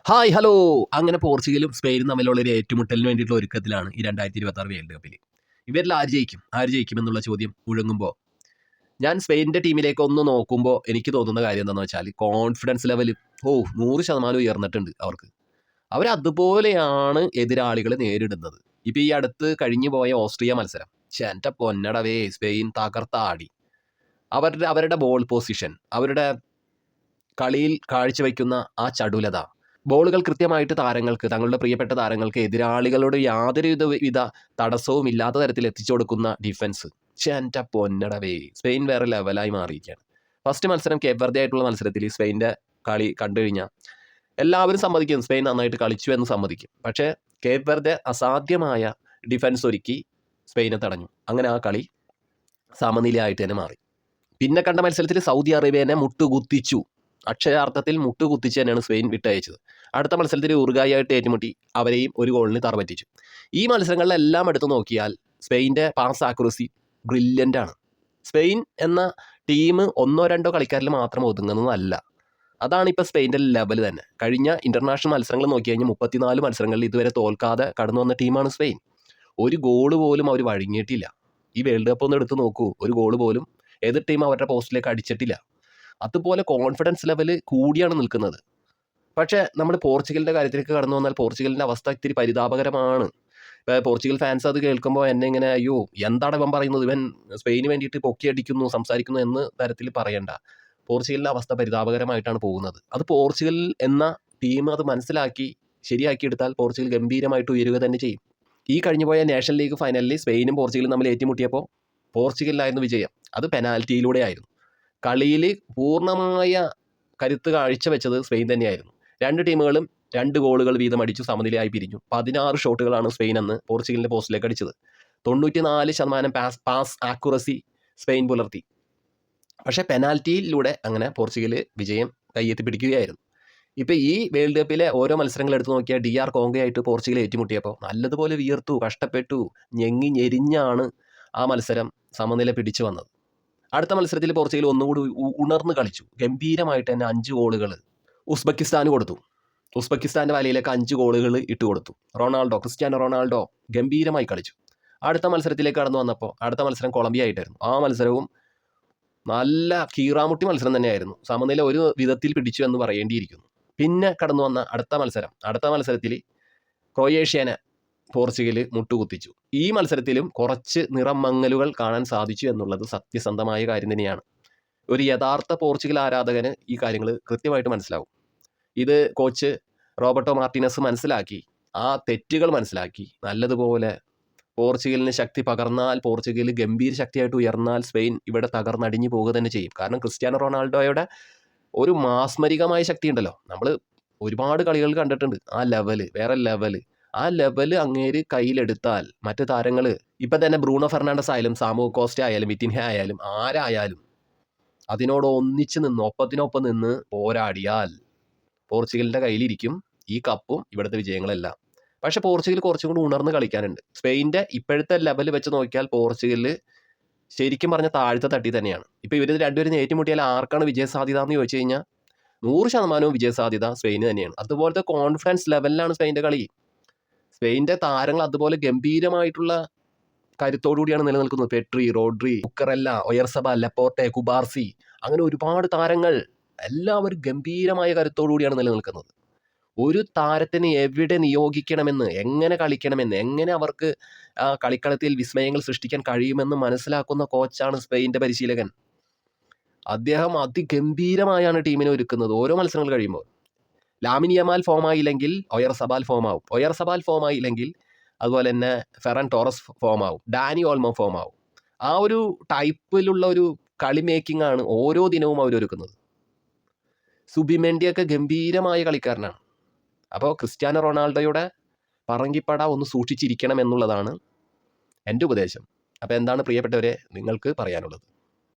Hi hello. അങ്ങനെ പോർച്ചുഗലും സ്പെയിനും തമ്മിലുള്ള ഒരു ഏറ്റുമുട്ടലിന് വേണ്ടിയിട്ടുള്ള ഒരുക്കത്തിലാണ് ഈ 2026 വേൾഡ് കപ്പിൽ. ഇവരിൽ ആര് ജയിക്കും എന്നുള്ള ചോദ്യം മുഴങ്ങുമ്പോൾ ഞാൻ സ്പെയിനിൻ്റെ ടീമിലേക്ക് ഒന്ന് നോക്കുമ്പോൾ എനിക്ക് തോന്നുന്ന കാര്യം എന്താണെന്ന് വെച്ചാൽ കോൺഫിഡൻസ് ലെവൽ 100% ഉയർന്നിട്ടുണ്ട് അവർക്ക്. അവരതുപോലെയാണ് എതിരാളികളെ നേരിടുന്നത്. ഇപ്പോൾ ഈ അടുത്ത് കഴിഞ്ഞു പോയ ഓസ്ട്രിയ മത്സരം, എൻ്റെ പൊന്നടവേ, സ്പെയിൻ തകർത്താടി. അവരുടെ ബോൾ പൊസിഷൻ, അവരുടെ കളിയിൽ കാഴ്ചവെക്കുന്ന ആ ചടുലത, ബോളുകൾ കൃത്യമായിട്ട് തങ്ങളുടെ പ്രിയപ്പെട്ട താരങ്ങൾക്ക് എതിരാളികളോട് യാതൊരു വിധ തടസ്സവും ഇല്ലാത്ത തരത്തിൽ എത്തിച്ചു കൊടുക്കുന്ന ഡിഫൻസ്. എൻ്റെ പൊന്നടവേ, സ്പെയിൻ വേറെ ലെവലായി മാറിയിരിക്കുകയാണ്. ഫസ്റ്റ് മത്സരം കേപ്പ് വെർദെ ആയിട്ടുള്ള മത്സരത്തിൽ സ്പെയിൻ്റെ കളി കണ്ടു കഴിഞ്ഞാൽ എല്ലാവരും സമ്മതിക്കും സ്പെയിൻ നന്നായിട്ട് കളിച്ചു എന്ന് സമ്മതിക്കും. പക്ഷേ കേപ്പ് വെർദെ അസാധ്യമായ ഡിഫൻസ് ഒരുക്കി സ്പെയിനെ തടഞ്ഞു. അങ്ങനെ ആ കളി സമനിലയായിട്ട് തന്നെ മാറി. പിന്നെ കണ്ട മത്സരത്തിൽ സൗദി അറേബ്യനെ മുട്ടുകുത്തിച്ചു. അക്ഷരാർത്ഥത്തിൽ മുട്ടുകുത്തിച്ച് തന്നെയാണ് സ്പെയിൻ വിട്ടയച്ചത്. അടുത്ത മത്സരത്തിൽ ഉറുഗായായിട്ട് ഏറ്റുമുട്ടി അവരെയും ഒരു ഗോളിന് തറപറ്റിച്ചു. ഈ മത്സരങ്ങളിലെല്ലാം എടുത്തു നോക്കിയാൽ സ്പെയിൻ്റെ പാസ് ആക്യുറസി ബ്രില്യൻ്റ് ആണ്. സ്പെയിൻ എന്ന ടീം ഒന്നോ രണ്ടോ കളിക്കാരിൽ മാത്രം ഒതുങ്ങുന്നതല്ല. അതാണ് ഇപ്പോൾ സ്പെയിൻ്റെ ലെവൽ തന്നെ. കഴിഞ്ഞ ഇൻ്റർനാഷണൽ മത്സരങ്ങൾ നോക്കി കഴിഞ്ഞാൽ 34 മത്സരങ്ങളിൽ ഇതുവരെ തോൽക്കാതെ കടന്നു വന്ന ടീമാണ് സ്പെയിൻ. ഒരു ഗോള് പോലും അവർ വഴങ്ങിയിട്ടില്ല. ഈ വേൾഡ് കപ്പ് ഒന്ന് എടുത്ത് നോക്കൂ, ഒരു ഗോള് പോലും എതിർ ടീം അവരുടെ പോസ്റ്റിലേക്ക് അടിച്ചിട്ടില്ല. അതുപോലെ കോൺഫിഡൻസ് ലെവൽ കൂടിയാണ് നിൽക്കുന്നത്. പക്ഷേ നമ്മൾ പോർച്ചുഗലിൻ്റെ കാര്യത്തിലേക്ക് കടന്നു വന്നാൽ പോർച്ചുഗലിൻ്റെ അവസ്ഥ ഇത്തിരി പരിതാപകരമാണ്. ഇപ്പോൾ പോർച്ചുഗൽ ഫാൻസ് അത് കേൾക്കുമ്പോൾ എന്നെ ഇങ്ങനെ അയ്യോ എന്താണ് ഇവൻ പറയുന്നത്, ഇവൻ സ്പെയിന് വേണ്ടിയിട്ട് പൊക്കിയടിക്കുന്നു സംസാരിക്കുന്നു എന്ന് തരത്തിൽ പറയണ്ട. പോർച്ചുഗലിൻ്റെ അവസ്ഥ പരിതാപകരമായിട്ടാണ് പോകുന്നത്. അത് പോർച്ചുഗൽ എന്ന ടീം അത് മനസ്സിലാക്കി ശരിയാക്കിയെടുത്താൽ പോർച്ചുഗൽ ഗംഭീരമായിട്ട് ഉയരുക തന്നെ ചെയ്യും. ഈ കഴിഞ്ഞു പോയ നാഷണൽ ലീഗ് ഫൈനലിൽ സ്പെയിനും പോർച്ചുഗലും തമ്മിൽ ഏറ്റുമുട്ടിയപ്പോൾ പോർച്ചുഗലിലായിരുന്നു വിജയം. അത് പെനാൽറ്റിയിലൂടെ ആയിരുന്നു. കളിയിൽ പൂർണ്ണമായ കരുത്ത് കാഴ്ചവെച്ചത് സ്പെയിൻ തന്നെയായിരുന്നു. രണ്ട് ടീമുകളും 2 ഗോളുകൾ വീതം അടിച്ചു സമനിലയായി പിരിഞ്ഞു. 16 ഷോട്ടുകളാണ് സ്പെയിൻ അന്ന് പോർച്ചുഗലിൻ്റെ പോസ്റ്റിലേക്ക് അടിച്ചത്. 94% പാസ് ആക്യുറസി സ്പെയിൻ പുലർത്തി. പക്ഷേ പെനാൽറ്റിയിലൂടെ അങ്ങനെ പോർച്ചുഗൽ വിജയം കയ്യെത്തി പിടിക്കുകയായിരുന്നു. ഇപ്പോൾ ഈ വേൾഡ് കപ്പിലെ ഓരോ മത്സരങ്ങൾ എടുത്ത് നോക്കിയാൽ DR കോങ്കോയായിട്ട് പോർച്ചുഗൽ ഏറ്റുമുട്ടിയപ്പോൾ നല്ലതുപോലെ വിയർത്തു, കഷ്ടപ്പെട്ടു, ഞെരിഞ്ഞാണ് ആ മത്സരം സമനില പിടിച്ചു വന്നത്. അടുത്ത മത്സരത്തിൽ പോർച്ചുഗൽ ഒന്നുകൂടി ഉണർന്ന് കളിച്ചു. ഗംഭീരമായിട്ട് തന്നെ 5 ഗോളുകൾ ഉസ്ബെക്കിസ്ഥാന് കൊടുത്തു. ഉസ്ബെക്കിസ്ഥാൻ്റെ വലയിലേക്ക് 5 ഗോളുകൾ ഇട്ട് കൊടുത്തു. ക്രിസ്ത്യാനോ റൊണാൾഡോ ഗംഭീരമായി കളിച്ചു. അടുത്ത മത്സരത്തിലേക്ക് കടന്നു വന്നപ്പോൾ അടുത്ത മത്സരം കൊളംബിയ ആയിട്ടായിരുന്നു. ആ മത്സരവും നല്ല കീറാമുട്ടി മത്സരം തന്നെയായിരുന്നു. സമനില ഒരു വിധത്തിൽ പിടിച്ചു എന്ന് പറയേണ്ടിയിരിക്കുന്നു. പിന്നെ കടന്നു വന്ന അടുത്ത മത്സരത്തിൽ ക്രൊയേഷ്യനെ പോർച്ചുഗൽ മുട്ടുകുത്തിച്ചു. ഈ മത്സരത്തിലും കുറച്ച് നിറം മങ്ങലുകൾ കാണാൻ സാധിച്ചു എന്നുള്ളത് സത്യസന്ധമായ കാര്യം തന്നെയാണ്. ഒരു യഥാർത്ഥ പോർച്ചുഗൽ ആരാധകന് ഈ കാര്യങ്ങൾ കൃത്യമായിട്ട് മനസ്സിലാവും. ഇത് കോച്ച് റോബർട്ടോ മാർട്ടിനസ് മനസ്സിലാക്കി, ആ തെറ്റുകൾ മനസ്സിലാക്കി നല്ലതുപോലെ പോർച്ചുഗലിന് ശക്തി പകർന്നാൽ, പോർച്ചുഗൽ ഗംഭീര ശക്തിയായിട്ട് ഉയർന്നാൽ സ്പെയിൻ ഇവിടെ തകർന്നടിഞ്ഞു പോവുക തന്നെ ചെയ്യും. കാരണം ക്രിസ്ത്യാനോ റൊണാൾഡോയുടെ ഒരു മാസ്മരികമായ ശക്തി ഉണ്ടല്ലോ. നമ്മൾ ഒരുപാട് കളികൾ കണ്ടിട്ടുണ്ട്. ആ ലെവല് വേറെ ലെവല്. ആ ലെവല് അങ്ങേര് കയ്യിലെടുത്താൽ മറ്റ് താരങ്ങൾ ഇപ്പം തന്നെ ബ്രൂണോ ഫെർണാണ്ടസ് ആയാലും സാമു കോസ്റ്റ ആയാലും വിറ്റിൻഹ ആയാലും ആരായാലും അതിനോട് ഒപ്പത്തിനൊപ്പം നിന്ന് പോരാടിയാൽ പോർച്ചുഗലിൻ്റെ കയ്യിലിരിക്കും ഈ കപ്പും ഇവിടുത്തെ വിജയങ്ങളെല്ലാം. പക്ഷേ പോർച്ചുഗൽ കുറച്ചും കൂടി ഉണർന്ന് കളിക്കാനുണ്ട്. സ്പെയിൻ്റെ ഇപ്പോഴത്തെ ലെവൽ വെച്ച് നോക്കിയാൽ പോർച്ചുഗൽ ശരിക്കും പറഞ്ഞ താഴത്തെ തട്ടി തന്നെയാണ്. ഇപ്പോൾ ഇവർ രണ്ടുപേരും ഏറ്റുമുട്ടിയാൽ ആർക്കാണ് വിജയസാധ്യത എന്ന് ചോദിച്ചു കഴിഞ്ഞാൽ 100% വിജയസാധ്യത സ്പെയിന് തന്നെയാണ്. അതുപോലത്തെ കോൺഫിഡൻസ് ലെവലിലാണ് സ്പെയിൻ്റെ കളി. സ്പെയിൻ്റെ താരങ്ങൾ അതുപോലെ ഗംഭീരമായിട്ടുള്ള കരുത്തോടുകൂടിയാണ് നിലനിൽക്കുന്നത്. പെട്രി, റോഡ്രി, കുക്കറെല്ല, ഒയർസബാൽ, ലെപ്പോർട്ടെ, കുബാർസി, അങ്ങനെ ഒരുപാട് താരങ്ങൾ എല്ലാവരും ഗംഭീരമായ കരുത്തോടുകൂടിയാണ് നിലനിൽക്കുന്നത്. ഒരു താരത്തിന് എവിടെ നിയോഗിക്കണമെന്ന്, എങ്ങനെ കളിക്കണമെന്ന്, എങ്ങനെ അവർക്ക് കളിക്കളത്തിൽ വിസ്മയങ്ങൾ സൃഷ്ടിക്കാൻ കഴിയുമെന്ന് മനസ്സിലാക്കുന്ന കോച്ചാണ് സ്പെയിൻ്റെ പരിശീലകൻ. അദ്ദേഹം അതിഗംഭീരമായാണ് ടീമിനെ ഒരുക്കുന്നത് ഓരോ മത്സരങ്ങൾ കഴിയുമ്പോൾ. ലാമിൻ യമാൽ ഫോമായില്ലെങ്കിൽ ഒയർസബാൽ ഫോമാവും. ഒയർസബാൽ ഫോമായില്ലെങ്കിൽ അതുപോലെ തന്നെ ഫെറൻ ടോറസ് ഫോമാവും. ഡാനി ഓൾമോ ഫോമാവും. ആ ഒരു ടൈപ്പിലുള്ള ഒരു കളി മേക്കിംഗ് ആണ് ഓരോ ദിനവും അവരൊരുക്കുന്നത്. സുബിമെൻഡിയൊക്കെ ഗംഭീരമായ കളിക്കാരനാണ്. അപ്പോൾ ക്രിസ്ത്യാനോ റൊണാൾഡോയുടെ പറങ്കിപ്പട ഒന്ന് സൂക്ഷിച്ചിരിക്കണം എന്നുള്ളതാണ് എൻ്റെ ഉപദേശം. അപ്പോൾ എന്താണ് പ്രിയപ്പെട്ടവരെ നിങ്ങൾക്ക് പറയാനുള്ളത്?